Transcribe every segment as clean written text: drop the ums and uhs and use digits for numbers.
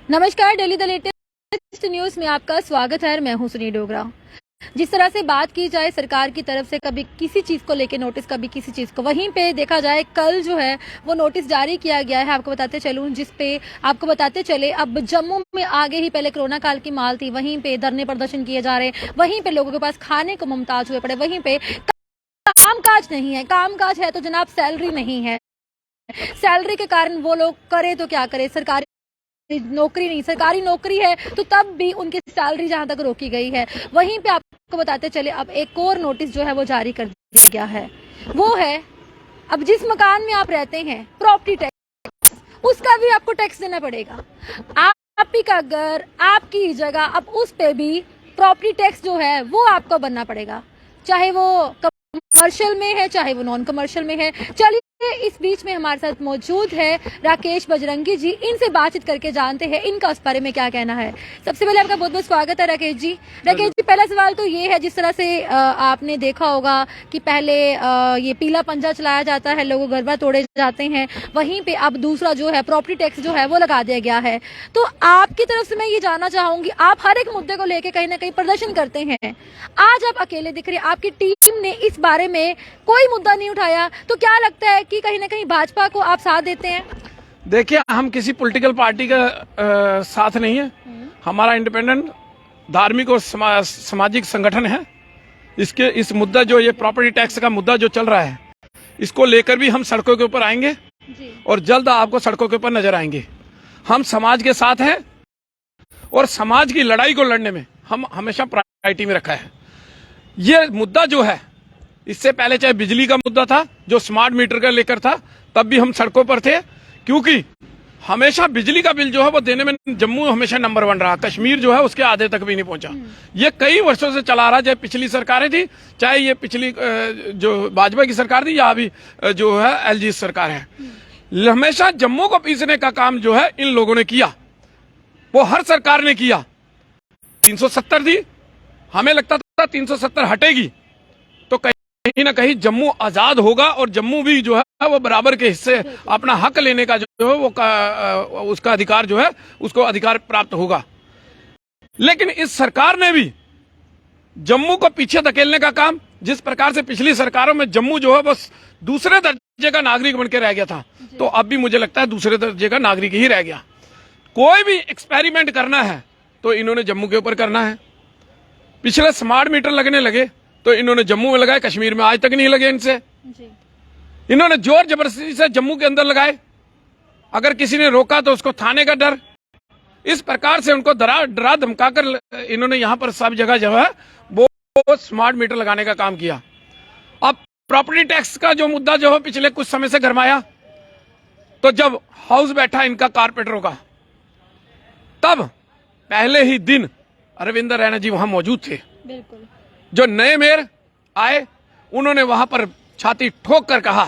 नमस्कार, daily the latest news में आपका स्वागत है। मैं हूं सुनी डोगरा। जिस तरह से बात की जाए सरकार की तरफ से, कभी किसी चीज को लेके नोटिस, कभी किसी चीज को, वहीं पे देखा जाए कल जो है वो नोटिस जारी किया गया है। आपको बताते चलूं, जिस पे आपको बताते चले, अब जम्मू में आगे ही पहले कोरोना काल की माल थी, वहीं पे धरने प्रदर्शन किए जा रहे हैं, वहीं पे लोगों के पास खाने को मुमताज हुए पड़े, वहीं पे कामकाज नहीं है। कामकाज है तो जनाब सैलरी नहीं है। सैलरी के कारण वो लोग करे तो क्या करे, सरकारी नौकरी नहीं, सरकारी नौकरी है तो तब भी उनकी सैलरी जहां तक रोकी गई है। वहीं पे आपको बताते चले, अब एक और नोटिस जो है वो जारी कर दिया गया है। वो है, अब जिस मकान में आप रहते हैं, प्रॉपर्टी टैक्स, उसका भी आपको टैक्स देना पड़ेगा। आप ही का घर, आपकी जगह, अब उस पे भी प्रॉपर्टी टैक्स जो है वो आपको बनना पड़ेगा, चाहे वो कमर्शियल में है, चाहे वो नॉन कमर्शियल में है। चलिए, इस बीच में हमारे साथ मौजूद है राकेश बजरंगी जी। इनसे बातचीत करके जानते हैं इनका उस बारे में क्या कहना है। सबसे पहले आपका बहुत बहुत स्वागत है राकेश जी। राकेश जी, पहला सवाल तो ये है, जिस तरह से आपने देखा होगा कि पहले ये पीला पंजा चलाया जाता है, लोगों घर बार तोड़े जाते हैं, वहीं पे अब दूसरा जो है प्रॉपर्टी टैक्स जो है वो लगा दिया गया है। तो आपकी तरफ से मैं ये जानना चाहूंगी, आप हर एक मुद्दे को लेकर कहीं ना कहीं प्रदर्शन करते हैं, आज आप अकेले दिख रहे हैं, आपकी टीम ने इस बारे में कोई मुद्दा नहीं उठाया, तो क्या लगता है कि कहीं ना कहीं भाजपा को आप साथ देते हैं? देखिए, हम किसी पॉलिटिकल पार्टी का साथ नहीं है। हमारा इंडिपेंडेंट धार्मिक और सामाजिक संगठन है। इस मुद्दा जो ये प्रॉपर्टी टैक्स का मुद्दा जो चल रहा है, इसको लेकर भी हम सड़कों के ऊपर आएंगे और जल्द आपको सड़कों के ऊपर नजर आएंगे। हम समाज के साथ हैं और समाज की लड़ाई को लड़ने में हम हमेशा प्रायोरिटी में रखा है। ये मुद्दा जो है, इससे पहले चाहे बिजली का मुद्दा था जो स्मार्ट मीटर का लेकर था, तब भी हम सड़कों पर थे, क्योंकि हमेशा बिजली का बिल जो है वो देने में जम्मू हमेशा नंबर 1 रहा। कश्मीर जो है उसके आधे तक भी नहीं पहुंचा। ये कई वर्षों से चला रहा, चाहे पिछली सरकारें थी, चाहे ये पिछली जो भाजपा की सरकार थी, या अभी जो है एलजी सरकार है। हमेशा जम्मू को पीसने का काम जो है इन लोगों ने किया, वो हर सरकार ने किया। 370 दी, हमें लगता था 370 हटेगी तो कहीं ना कहीं जम्मू आजाद होगा और जम्मू भी जो है वो बराबर के हिस्से अपना हक लेने का जो है वो उसका अधिकार जो है उसको अधिकार प्राप्त होगा। लेकिन इस सरकार ने भी जम्मू को पीछे धकेलने का काम, जिस प्रकार से पिछली सरकारों में जम्मू जो है बस दूसरे दर्जे का नागरिक बनकर रह गया था, तो अब भी मुझे लगता है दूसरे दर्जे का नागरिक ही रह गया। कोई भी एक्सपेरिमेंट करना है तो इन्होंने जम्मू के ऊपर करना है। पिछले स्मार्ट मीटर लगने लगे तो इन्होंने जम्मू में लगाए, कश्मीर में आज तक नहीं लगे इनसे। इन्होंने जोर जबरदस्ती से जम्मू के अंदर लगाए, अगर किसी ने रोका तो उसको थाने का डर। इस प्रकार से उनको डरा धमकाकर इन्होंने यहां पर सब जगह जो है वो स्मार्ट मीटर लगाने का काम किया। अब प्रॉपर्टी टैक्स का जो मुद्दा जो है पिछले कुछ समय से गरमाया, तो जब हाउस बैठा इनका कारपोरेटरों का, तब पहले ही दिन अरविंद रैना जी वहां मौजूद थे। बिल्कुल। जो नए मेयर आए, उन्होंने वहां पर छाती ठोक कर कहा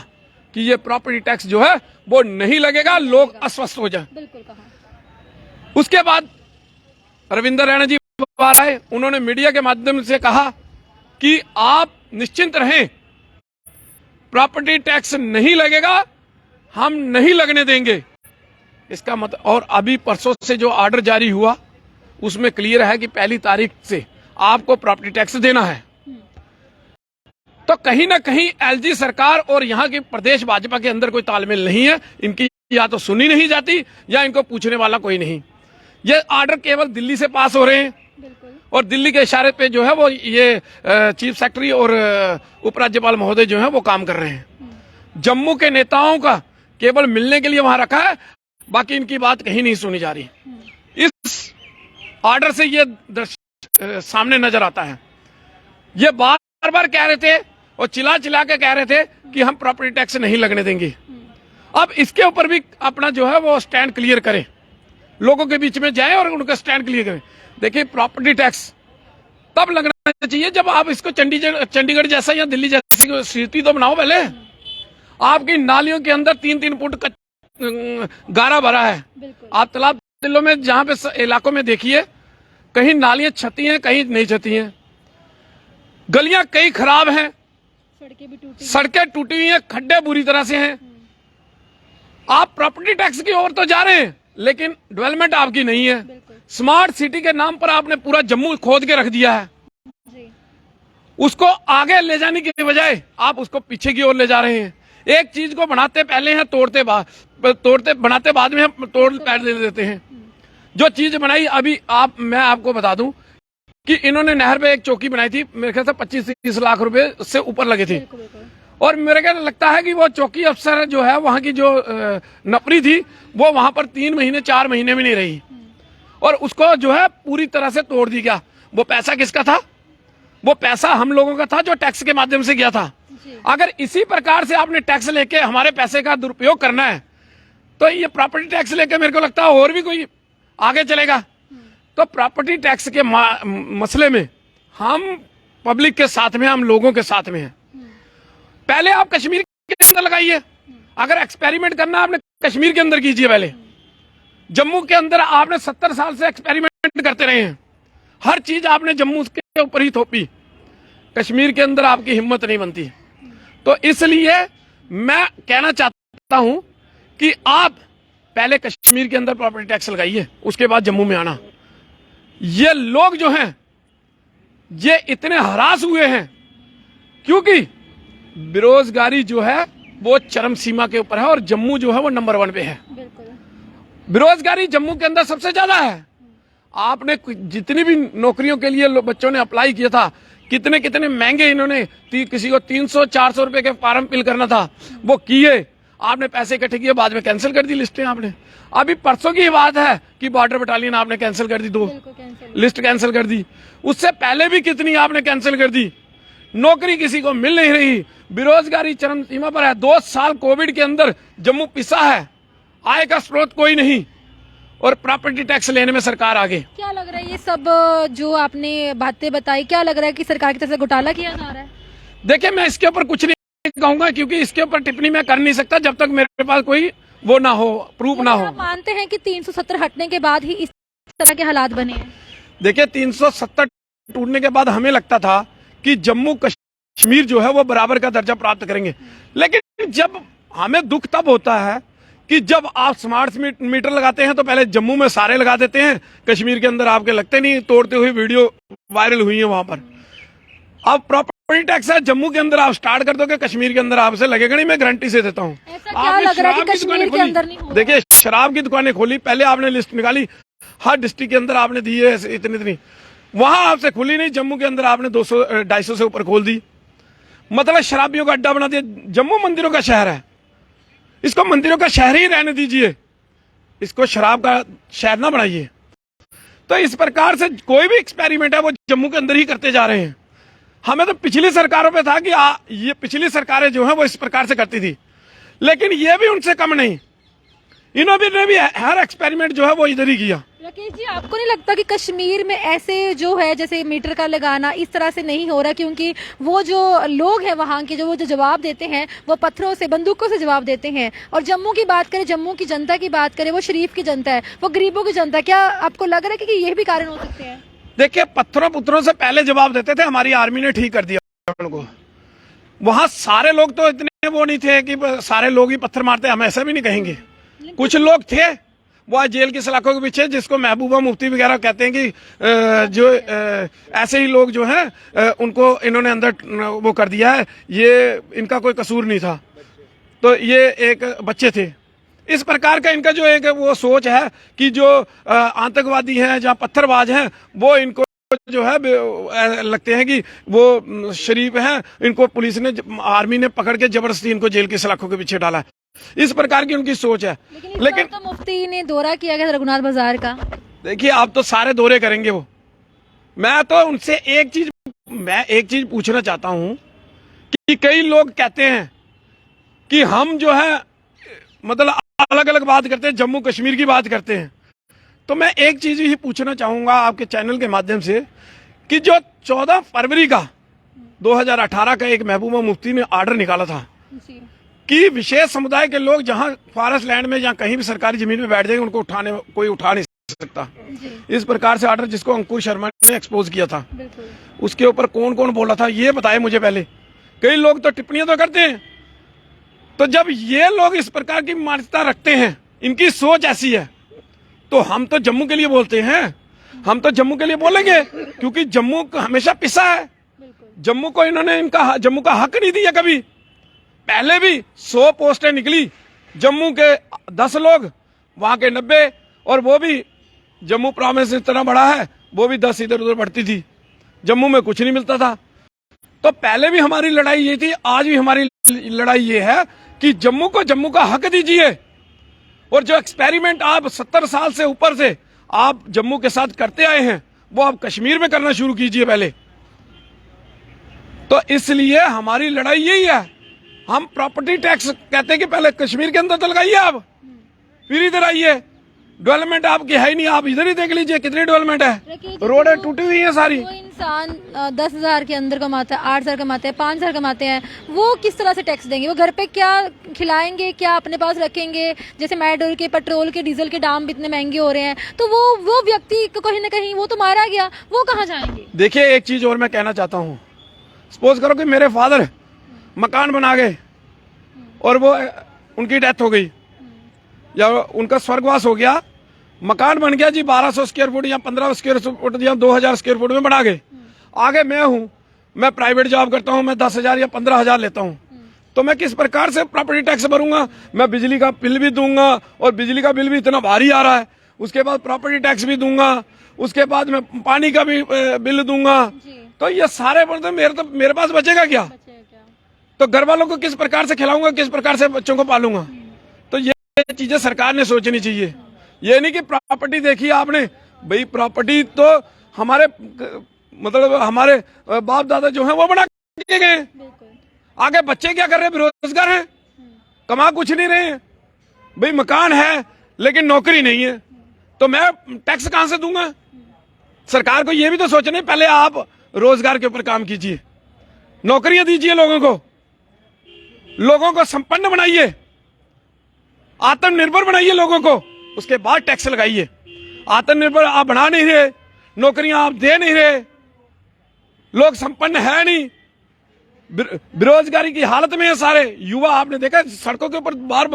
कि ये प्रॉपर्टी टैक्स जो है वो नहीं लगेगा, लोग अस्वस्थ हो जाए। बिल्कुल कहा। उसके बाद रविंद्र रैना जी बाहर आए, उन्होंने मीडिया के माध्यम से कहा कि आप निश्चिंत रहें, प्रॉपर्टी टैक्स नहीं लगेगा, हम नहीं लगने देंगे। इसका मतलब, और अभी परसों से जो ऑर्डर जारी हुआ उसमें क्लियर है कि 1 तारीख से आपको प्रॉपर्टी टैक्स देना है। तो कहीं ना कहीं एलजी सरकार और यहाँ की प्रदेश भाजपा के अंदर कोई तालमेल नहीं है। इनकी या तो सुनी नहीं जाती या इनको पूछने वाला कोई नहीं। ये ऑर्डर केवल दिल्ली से पास हो रहे हैं और दिल्ली के इशारे पे जो है वो ये चीफ सेक्रेटरी और उपराज्यपाल महोदय जो है वो काम कर रहे हैं। जम्मू के नेताओं का केवल मिलने के लिए वहां रखा है, बाकी इनकी बात कहीं नहीं सुनी जा रही। इस ऑर्डर से ये सामने नजर आता है। ये बार बार कह रहे थे और चिल्ला चिल्ला के कह रहे थे कि हम प्रॉपर्टी टैक्स नहीं लगने देंगे। अब इसके ऊपर भी अपना जो है वो स्टैंड क्लियर करें, लोगों के बीच में जाएं और उनका स्टैंड क्लियर करें। देखिए, प्रॉपर्टी टैक्स तब लगना चाहिए जब आप इसको चंडीगढ़ जैसा या दिल्ली जैसी सिटी तो बनाओ। पहले आपकी नालियों के अंदर 3-3 फुट गारा भरा है। आप तालाब तिल्लों में जहां पे इलाकों में देखिए, कहीं नालियां छती हैं, कहीं नहीं छती हैं। गलियां कई खराब हैं, सड़कें टूटी हुई हैं, खड्डे बुरी तरह से हैं। आप प्रॉपर्टी टैक्स की ओर तो जा रहे हैं, लेकिन डेवलपमेंट आपकी नहीं है। स्मार्ट सिटी के नाम पर आपने पूरा जम्मू खोद के रख दिया है। उसको आगे ले जाने की बजाय आप उसको पीछे की ओर ले जा रहे हैं। एक चीज को बनाते पहले हैं, बनाते बाद में हम तोड़ पैर दे देते हैं। जो चीज बनाई अभी मैं आपको बता दूं कि इन्होंने नहर पे एक चौकी बनाई थी, मेरे ख्याल से 25-30 लाख रुपए से ऊपर लगे थे। और मेरे को लगता है कि वो चौकी अफसर जो है वहां की जो नपरी थी वो वहां पर 3 महीने 4 महीने भी नहीं रही और उसको जो है पूरी तरह से तोड़ दी गया। वो पैसा किसका था? वो पैसा हम लोगों का था जो टैक्स के माध्यम से गया था। अगर इसी प्रकार से आपने टैक्स लेके हमारे पैसे का दुरुपयोग करना है तो ये प्रॉपर्टी टैक्स लेके मेरे को लगता है और भी कोई आगे चलेगा। तो प्रॉपर्टी टैक्स के मसले में हम पब्लिक के साथ में, हम लोगों के साथ में हैं। पहले आप कश्मीर के अंदर लगाइए। अगर एक्सपेरिमेंट करना आपने कश्मीर के अंदर कीजिए। पहले जम्मू के अंदर आपने 70 साल से एक्सपेरिमेंट करते रहे हैं। हर चीज आपने जम्मू के ऊपर ही थोपी। कश्मीर के अंदर आपकी हिम्मत नहीं बनती। तो इसलिए मैं कहना चाहता हूं कि आप पहले कश्मीर के अंदर प्रॉपर्टी टैक्स लगाइए, उसके बाद जम्मू में आना। ये लोग जो हैं ये इतने हरास हुए हैं क्योंकि बेरोजगारी जो है वो चरम सीमा के ऊपर है और जम्मू जो है वो नंबर 1 पे है। बेरोजगारी जम्मू के अंदर सबसे ज्यादा है। आपने जितनी भी नौकरियों के लिए बच्चों ने अप्लाई किया था, कितने कितने महंगे इन्होंने किसी को 300-400 रुपए के फॉर्म फिल करना था, वो किए। आपने पैसे इकट्ठे किए, बाद में कैंसिल कर दी लिस्टें आपने। अभी परसों की बात है कि बॉर्डर बटालियन आपने कैंसिल कर दी, 2 लिस्ट कैंसिल कर दी। उससे पहले भी कितनी आपने कैंसिल कर दी। नौकरी किसी को मिल नहीं रही, बेरोजगारी चरम सीमा पर है। 2 साल कोविड के अंदर जम्मू पिसा है, आय का स्रोत कोई नहीं और प्रॉपर्टी टैक्स लेने में सरकार आगे। क्या लग रहा है ये सब जो आपने बातें बताई, क्या लग रहा है कि सरकार की तरफ से घोटाला किया जा रहा है? देखिए, मैं इसके ऊपर कुछ नहीं कहूंगा क्योंकि इसके ऊपर टिप्पणी मैं कर नहीं सकता जब तक मेरे पास कोई वो ना हो, प्रूफ ना हो। आप मानते हैं कि 370 हटने के बाद ही इस तरह के हालात बने हैं? देखिए, 370 टूटने के बाद हमें लगता था कि जम्मू कश्मीर जो है वो बराबर का दर्जा प्राप्त करेंगे। लेकिन जब हमें दुख तब होता है कि जब आप स्मार्ट मीटर लगाते हैं तो पहले जम्मू में सारे लगा देते हैं, कश्मीर के अंदर आपके लगते नहीं। तोड़ते हुए वीडियो वायरल हुई है वहां पर। अब प्रॉपर्टी टैक्स है जम्मू के अंदर, आप स्टार्ट कर दोगे, कश्मीर के अंदर आपसे लगेगा नहीं, मैं गारंटी से देता हूँ। क्या लग रहा है कि कश्मीर के अंदर नहीं होगा? देखिए, शराब की दुकानें खोली, पहले आपने लिस्ट निकाली, हर डिस्ट्रिक्ट के अंदर आपने दी है इतनी, वहां आपसे खुली नहीं। जम्मू के अंदर आपने 200-250 से ऊपर खोल दी। मतलब शराबियों का अड्डा बना दिया। जम्मू मंदिरों का शहर है, इसको मंदिरों का शहर ही रहने दीजिए, इसको शराब का शहर ना बनाइए। तो इस प्रकार से कोई भी एक्सपेरिमेंट है वो जम्मू के अंदर ही करते जा रहे हैं। हमें तो पिछली सरकारों पे था कि ये पिछली सरकारें जो है वो इस प्रकार से करती थी, लेकिन ये भी उनसे कम नहीं। इन्होंने भी हर एक्सपेरिमेंट जो है वो इधर ही किया। राकेश जी, आपको नहीं लगता कि कश्मीर में ऐसे जो है जैसे मीटर का लगाना इस तरह से नहीं हो रहा, क्योंकि वो जो लोग हैं वहाँ के जो जवाब देते हैं वो पत्थरों से, बंदूकों से जवाब देते हैं। और जम्मू की बात करें, जम्मू की जनता की बात करें, वो शरीफ की जनता है, वो गरीबों की जनता है। क्या आपको लग रहा है कि ये भी कारण हो सकते हैं? देखिए, पत्थरों से पहले जवाब देते थे, हमारी आर्मी ने ठीक कर दिया उनको। वहां सारे लोग तो इतने वो नहीं थे कि सारे लोग ही पत्थर मारते, हम ऐसा भी नहीं कहेंगे। कुछ लोग थे वो जेल की सलाखों के पीछे, जिसको महबूबा मुफ्ती वगैरह कहते हैं कि जो ऐसे ही लोग जो हैं उनको इन्होंने अंदर वो कर दिया है, ये इनका कोई कसूर नहीं था। तो ये एक बच्चे थे। इस प्रकार का इनका जो एक वो सोच है कि जो आतंकवादी हैं, जहाँ पत्थरबाज हैं, वो इनको जो है लगते हैं कि वो शरीफ हैं। इनको पुलिस ने, आर्मी ने पकड़ के जबरदस्ती इनको जेल की सलाखों के पीछे डाला है। इस प्रकार की उनकी सोच है। लेकिन तो मुफ्ती ने दौरा किया गया रघुनाथ बाजार का। देखिए, आप तो सारे दौरे करेंगे वो। मैं तो उनसे एक चीज पूछना चाहता हूं कि कई लोग कहते हैं कि हम जो है मतलब अलग अलग बात करते हैं, जम्मू कश्मीर की बात करते हैं। तो मैं एक चीज ही पूछना चाहूंगा आपके चैनल के माध्यम से कि जो 14 फरवरी का 2018 का एक महबूबा मुफ्ती ने ऑर्डर निकाला था कि विशेष समुदाय के लोग जहां फॉरेस्ट लैंड में, जहां कहीं भी सरकारी जमीन में बैठ जाएंगे, उनको कोई उठा नहीं सकता। इस प्रकार से ऑर्डर जिसको अंकुर शर्मा ने एक्सपोज किया था, उसके ऊपर कौन कौन बोला था ये बताए मुझे पहले। कई लोग तो टिप्पणियां तो करते हैं। तो जब ये लोग इस प्रकार की मान्यता रखते हैं, इनकी सोच ऐसी है, तो हम तो जम्मू के लिए बोलते हैं, हम तो जम्मू के लिए बोलेंगे, क्योंकि जम्मू हमेशा पिसा है। जम्मू को इन्होंने जम्मू का हक नहीं दिया कभी। पहले भी 100 पोस्टें निकली, जम्मू के 10 लोग, वहां के 90, और वो भी जम्मू प्रोविंस इतना बड़ा है, वो भी 10 इधर उधर बढ़ती थी, जम्मू में कुछ नहीं मिलता था। तो पहले भी हमारी लड़ाई ये थी, आज भी हमारी लड़ाई ये है कि जम्मू को जम्मू का हक दीजिए। और जो एक्सपेरिमेंट आप 70 साल से ऊपर से आप जम्मू के साथ करते आए हैं, वो आप कश्मीर में करना शुरू कीजिए पहले। तो इसलिए हमारी लड़ाई यही है। हम प्रॉपर्टी टैक्स कहते हैं कि पहले कश्मीर के अंदर तो लगाइए आप, फिर इधर आइए। डेवलपमेंट आपकी है ही नहीं, आप इधर ही देख लीजिए कितनी डेवलपमेंट है, रोडें टूटी हुई है सारी। वो इंसान 10,000 के अंदर कमाता है, 8,000 कमाते हैं, 5,000 कमाते हैं, वो किस तरह से टैक्स देंगे? वो घर पे क्या खिलाएंगे, क्या अपने पास रखेंगे? जैसे मेट्रोल के, पेट्रोल के, डीजल के दाम इतने महंगे हो रहे हैं, तो वो व्यक्ति को कहीं ना कहीं वो तो मारा गया, वो कहाँ जाएंगे? देखिए एक चीज और मैं कहना चाहता हूँ, सपोज करो कि मेरे फादर मकान बना गए और वो उनकी डेथ हो गई या उनका स्वर्गवास हो गया, मकान बन गया जी 1200 स्क्वायर फुट या 15 स्क्वायर फुट या 2000 स्क्वायर फुट में बना गए। आगे मैं हूँ, मैं प्राइवेट जॉब करता हूँ, मैं 10,000 या 15,000 लेता हूँ, तो मैं किस प्रकार से प्रॉपर्टी टैक्स भरूंगा? मैं बिजली का बिल भी दूंगा, और बिजली का बिल भी इतना भारी आ रहा है, उसके बाद प्रॉपर्टी टैक्स भी दूंगा, उसके बाद मैं पानी का भी बिल दूंगा। तो ये सारे बोलते मेरे पास बचेगा क्या? तो घर वालों को किस प्रकार से खिलाऊंगा, किस प्रकार से बच्चों को पालूंगा? तो ये चीजें सरकार ने सोचनी चाहिए। ये नहीं कि प्रॉपर्टी देखी आपने, भाई प्रॉपर्टी तो हमारे मतलब हमारे बाप दादा जो हैं वो बना के गए, आगे बच्चे क्या कर रहे हैं? बेरोजगार हैं, कमा कुछ नहीं रहे हैं। भाई मकान है लेकिन नौकरी नहीं है, तो मैं टैक्स कहां से दूंगा? सरकार को ये भी तो सोचना है, पहले आप रोजगार के ऊपर काम कीजिए, नौकरियां दीजिए लोगों को संपन्न बनाइए, आत्मनिर्भर बनाइए लोगों को, उसके बाद टैक्स लगाइए। आत्मनिर्भर आप बना नहीं रहे, नौकरियां आप दे नहीं रहे, लोग संपन्न है नहीं, बेरोजगारी की हालत में है सारे युवा। आपने देखा सड़कों के ऊपर बार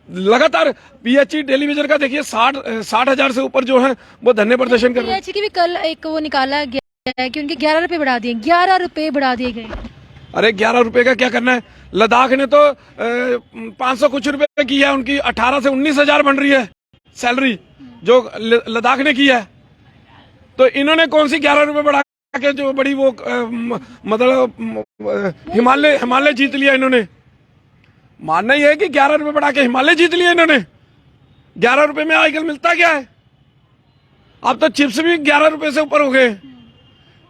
लगातार पीएचई टेलीविजन का देखिए 60,000 से ऊपर जो है वो धरने प्रदर्शन कर रहे हैं। पीएचई की भी कल एक वो निकाला गया है कि उनके 11 रुपए बढ़ा दिए, 11 रुपए बढ़ा दिए गए। अरे 11 रुपए का क्या करना है? लद्दाख ने तो 500 कुछ रुपए की है, उनकी 18 से 19,000 बन रही है सैलरी जो लद्दाख ने की है। तो इन्होंने कौन सी 11 रुपए बढ़ा के जो बड़ी वो मतलब हिमालय जीत लिया इन्होंने? मानना यह है कि 11 रुपए बढ़ा के हिमालय जीत लिया इन्होंने। 11 रुपए में आजकल मिलता क्या है? अब तो चिप्स भी 11 रुपए से ऊपर हो गए।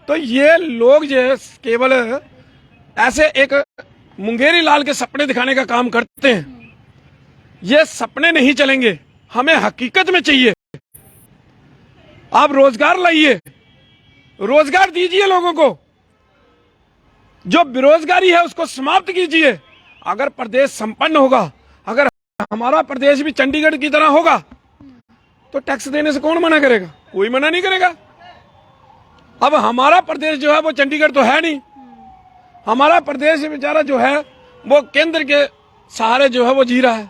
तो ये लोग जो है केवल ऐसे एक मुंगेरी लाल के सपने दिखाने का काम करते हैं। ये सपने नहीं चलेंगे, हमें हकीकत में चाहिए। आप रोजगार लाइए, रोजगार दीजिए लोगों को, जो बेरोजगारी है उसको समाप्त कीजिए। अगर प्रदेश संपन्न होगा, अगर हमारा प्रदेश भी चंडीगढ़ की तरह होगा, तो टैक्स देने से कौन मना करेगा? कोई मना नहीं करेगा। अब हमारा प्रदेश जो है वो चंडीगढ़ तो है नहीं, हमारा प्रदेश बेचारा जो है वो केंद्र के सहारे जो है वो जी रहा है।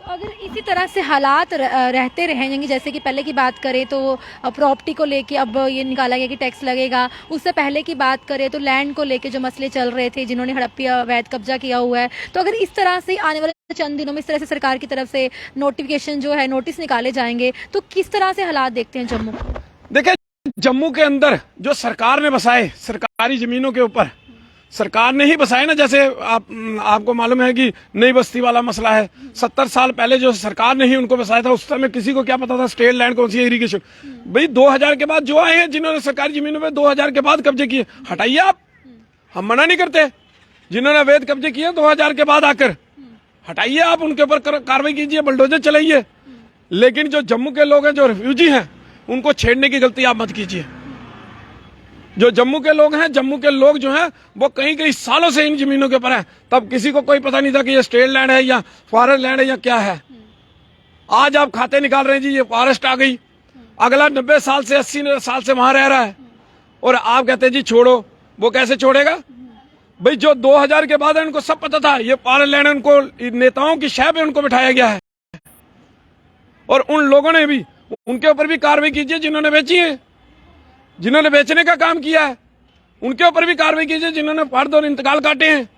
तो अगर इसी तरह से हालात रहते रहेंगे, जैसे कि पहले की बात करें तो प्रॉपर्टी को लेके अब ये निकाला गया कि टैक्स लगेगा, उससे पहले की बात करें तो लैंड को लेके जो मसले चल रहे थे, जिन्होंने हड़प्पा अवैध कब्जा किया हुआ है, तो अगर इस तरह से आने वाले चंद दिनों में इस तरह से सरकार की तरफ से नोटिफिकेशन जो है, नोटिस निकाले जाएंगे, तो किस तरह से हालात देखते हैं जम्मू? देखिए जम्मू के अंदर जो सरकार ने बसाए सरकारी जमीनों के ऊपर, सरकार ने ही बसाए ना। जैसे आपको मालूम है कि नई बस्ती वाला मसला है, 70 साल पहले जो सरकार ने ही उनको बसाया था, उस समय किसी को क्या पता था स्टेट लैंड कौन सी है, इरिगेशन। भाई 2000 के बाद जो आए हैं जिन्होंने सरकारी जमीनों पे 2000 के बाद कब्जे किए, हटाइए आप, हम मना नहीं करते। जिन्होंने अवैध कब्जे किए 2000 के बाद आकर, हटाइए आप, उनके ऊपर कार्रवाई कीजिए, बुलडोजर चलाइए। लेकिन जो जम्मू के लोग हैं, जो रिफ्यूजी हैं, उनको छेड़ने की गलती आप मत कीजिए। जो जम्मू के लोग हैं, जम्मू के लोग जो हैं वो कई सालों से इन जमीनों के ऊपर हैं, तब किसी को कोई पता नहीं था कि ये स्टेट लैंड है या फॉरेस्ट लैंड है या क्या है। आज आप खाते निकाल रहे हैं जी, ये फॉरेस्ट आ गई, अगला 90 साल से 80 साल से वहां रह रहा है, और आप कहते हैं जी छोड़ो। वो कैसे छोड़ेगा भाई? जो 2000 के बाद है उनको सब पता था ये फॉरेस्ट लैंड है, उनको नेताओं की शय पे उनको बिठाया गया है, और उन लोगों ने भी उनके ऊपर भी कार्रवाई कीजिए, जिन्होंने बेची है, जिन्होंने बेचने का काम किया है उनके ऊपर भी कार्रवाई कीजिए, जिन्होंने फर्द और इंतकाल काटे हैं,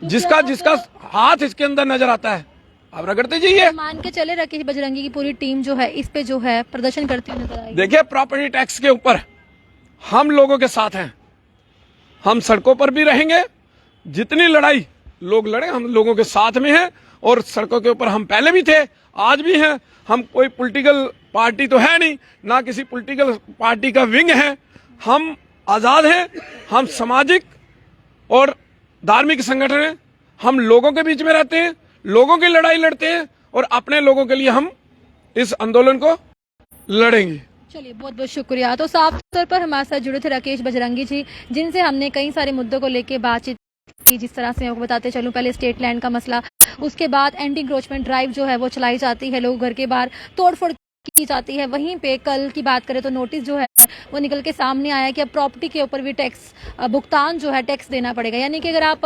जिसका जिसका हाथ इसके अंदर नजर आता है आप रगड़ते जाइए। मान के चले राकेश बजरंगी की पूरी टीम जो है इस पे जो है प्रदर्शन करती हुई नजर आएगी। देखिए, प्रॉपर्टी टैक्स के ऊपर हम लोगों के साथ हैं, हम सड़कों पर भी रहेंगे, जितनी लड़ाई लोग लड़े हम लोगों के साथ में हैं, और सड़कों के ऊपर हम पहले भी थे, आज भी हैं। हम कोई पॉलिटिकल पार्टी तो है नहीं, ना किसी पॉलिटिकल पार्टी का विंग है, हम आजाद हैं, हम सामाजिक और धार्मिक संगठन हैं, हम लोगों के बीच में रहते हैं, लोगों की लड़ाई लड़ते हैं, और अपने लोगों के लिए हम इस आंदोलन को लड़ेंगे। चलिए, बहुत बहुत शुक्रिया। तो साफ तौर पर हमारे साथ जुड़े थे राकेश बजरंगी जी, जिनसे हमने कई सारे मुद्दों को लेकर बातचीत की। जिस तरह से मैं आपको बताते चलूं, पहले स्टेट लैंड का मसला, उसके बाद एंटी इंक्रोचमेंट ड्राइव जो है वो चलाई जाती है, लोग घर के बाहर तोड़फोड़ की जाती है। वहीं पे कल की बात करें तो नोटिस जो है वो निकल के सामने आया कि अब प्रॉपर्टी के ऊपर भी टैक्स भुगतान जो है टैक्स देना पड़ेगा। यानी कि अगर आप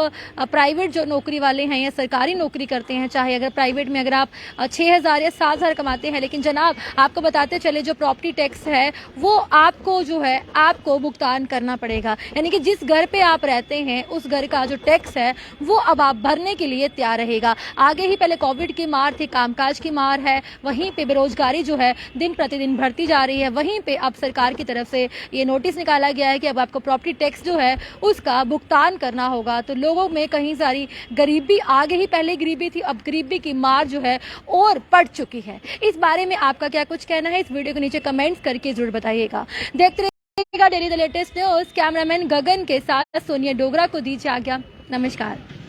प्राइवेट जो नौकरी वाले हैं या सरकारी नौकरी करते हैं, चाहे अगर प्राइवेट में अगर आप 6,000 या 7,000 कमाते हैं, लेकिन जनाब आपको बताते चले जो प्रॉपर्टी टैक्स है वो आपको जो है आपको भुगतान करना पड़ेगा। यानी कि जिस घर पे आप रहते हैं उस घर का जो टैक्स है वो अब आप भरने के लिए तैयार रहेगा। आगे ही पहले कोविड की मार थी, कामकाज की मार है, वहीं पे बेरोजगारी जो है दिन प्रतिदिन बढ़ती जा रही है। वहीं पे अब सरकार की तरफ से ये नोटिस निकाला गया है कि अब आपको प्रॉपर्टी टैक्स जो है उसका भुगतान करना होगा। तो लोगों में कहीं सारी गरीबी, आगे ही पहले गरीबी थी, अब गरीबी की मार जो है और पड़ चुकी है। इस बारे में आपका क्या कुछ कहना है, इस वीडियो को नीचे कमेंट्स करके जरूर बताइएगा। देखते रहिएगा daily the latest news. Cameraman Gagan के साथ सोनिया डोगरा को दीजिए आज्ञा। नमस्कार।